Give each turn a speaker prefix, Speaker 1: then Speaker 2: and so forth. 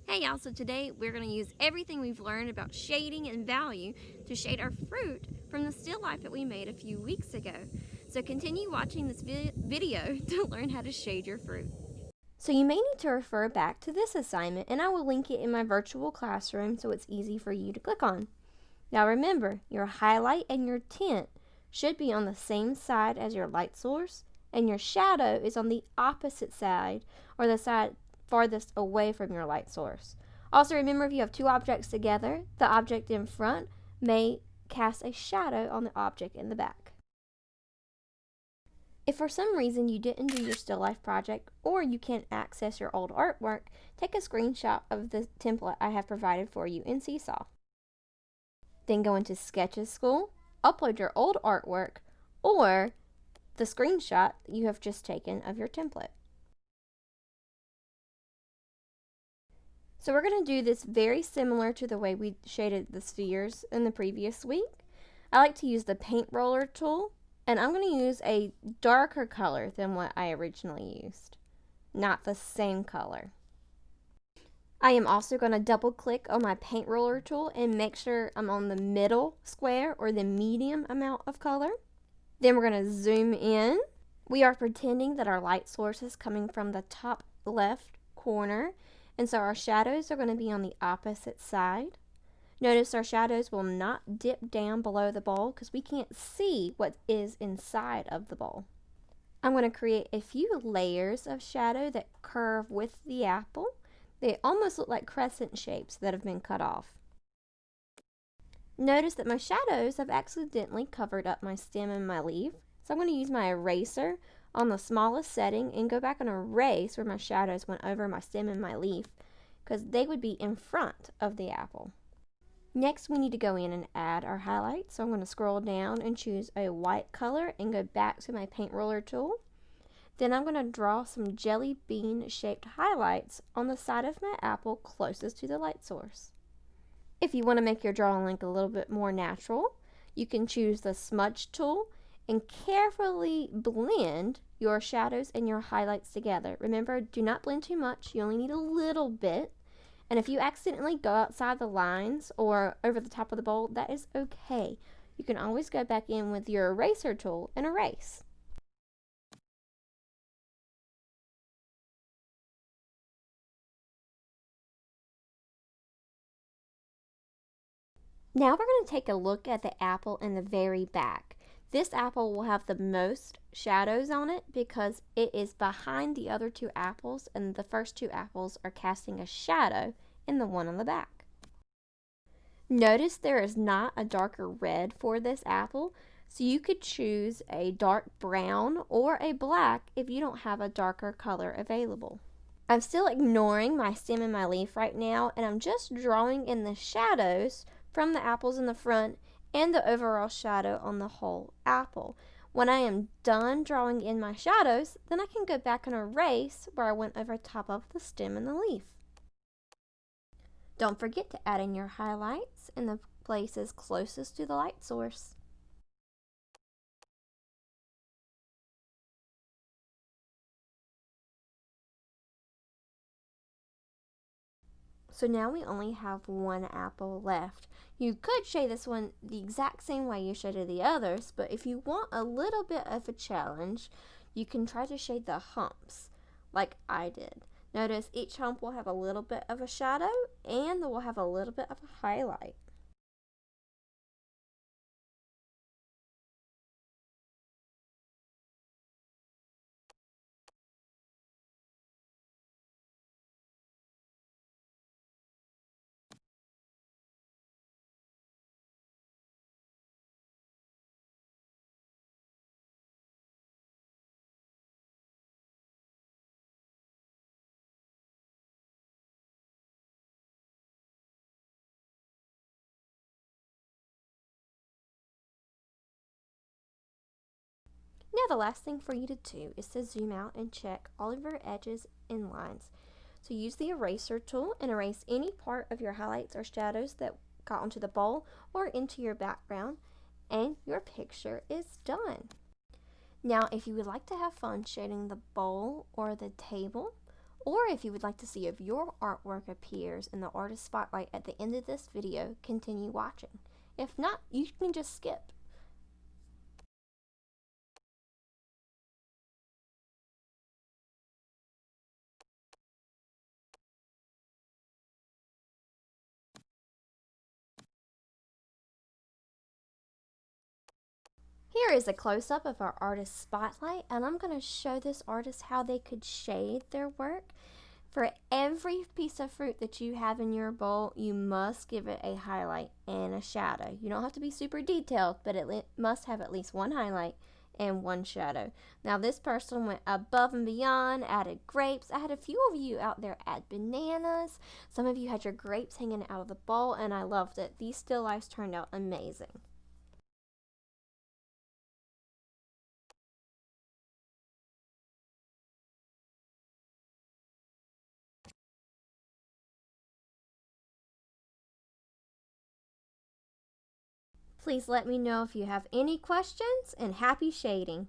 Speaker 1: Hey y'all, so today we're going to use everything we've learned about shading and value to shade our fruit from the still life that we made a few weeks ago. So continue watching this video to learn how to shade your fruit. So you may need to refer back to this assignment, and I will link it in my virtual classroom so it's easy for you to click on. Now remember, your highlight and your tint should be on the same side as your light source, and your shadow is on the opposite side, or the side farthest away from your light source. Also remember, if you have two objects together, the object in front may cast a shadow on the object in the back. If for some reason you didn't do your still life project or you can't access your old artwork, take a screenshot of the template I have provided for you in Seesaw. Then go into Sketches School, upload your old artwork or the screenshot you have just taken of your template. So we're going to do this very similar to the way we shaded the spheres in the previous week. I like to use the paint roller tool, and I'm going to use a darker color than what I originally used, not the same color. I am also going to double click on my paint roller tool and make sure I'm on the middle square or the medium amount of color. Then we're going to zoom in. We are pretending that our light source is coming from the top left corner, and so our shadows are going to be on the opposite side. Notice our shadows will not dip down below the bowl because we can't see what is inside of the bowl. I'm going to create a few layers of shadow that curve with the apple. They almost look like crescent shapes that have been cut off. Notice that my shadows have accidentally covered up my stem and my leaf, so I'm going to use my eraser on the smallest setting and go back and erase where my shadows went over my stem and my leaf, because they would be in front of the apple. Next, we need to go in and add our highlights. So I'm going to scroll down and choose a white color and go back to my paint roller tool. Then I'm going to draw some jelly bean shaped highlights on the side of my apple closest to the light source. If you want to make your drawing look a little bit more natural, you can choose the smudge tool and carefully blend your shadows and your highlights together. Remember, do not blend too much. You only need a little bit. And if you accidentally go outside the lines or over the top of the bowl, that is okay. You can always go back in with your eraser tool and erase. Now we're going to take a look at the apple in the very back. This apple will have the most shadows on it because it is behind the other two apples, and the first two apples are casting a shadow in the one on the back. Notice there is not a darker red for this apple, so you could choose a dark brown or a black if you don't have a darker color available. I'm still ignoring my stem and my leaf right now, and I'm just drawing in the shadows from the apples in the front and the overall shadow on the whole apple. When I am done drawing in my shadows, then I can go back and erase where I went over top of the stem and the leaf. Don't forget to add in your highlights in the places closest to the light source. So now we only have one apple left. You could shade this one the exact same way you shaded the others, but if you want a little bit of a challenge, you can try to shade the humps like I did. Notice each hump will have a little bit of a shadow and will have a little bit of a highlight. Now the last thing for you to do is to zoom out and check all of your edges and lines. So use the eraser tool and erase any part of your highlights or shadows that got onto the bowl or into your background, and your picture is done. Now if you would like to have fun shading the bowl or the table Or if you would like to see if your artwork appears in the artist spotlight at the end of this video, continue watching. If not, you can just skip. Here is a close-up of our artist spotlight, and I'm going to show this artist how they could shade their work. For every piece of fruit that you have in your bowl, you must give it a highlight and a shadow. You don't have to be super detailed, but it must have at least one highlight and one shadow. Now this person went above and beyond, added grapes. I had a few of you out there add bananas. Some of you had your grapes hanging out of the bowl, and I loved it. These still lifes turned out amazing. Please let me know if you have any questions, and happy shading!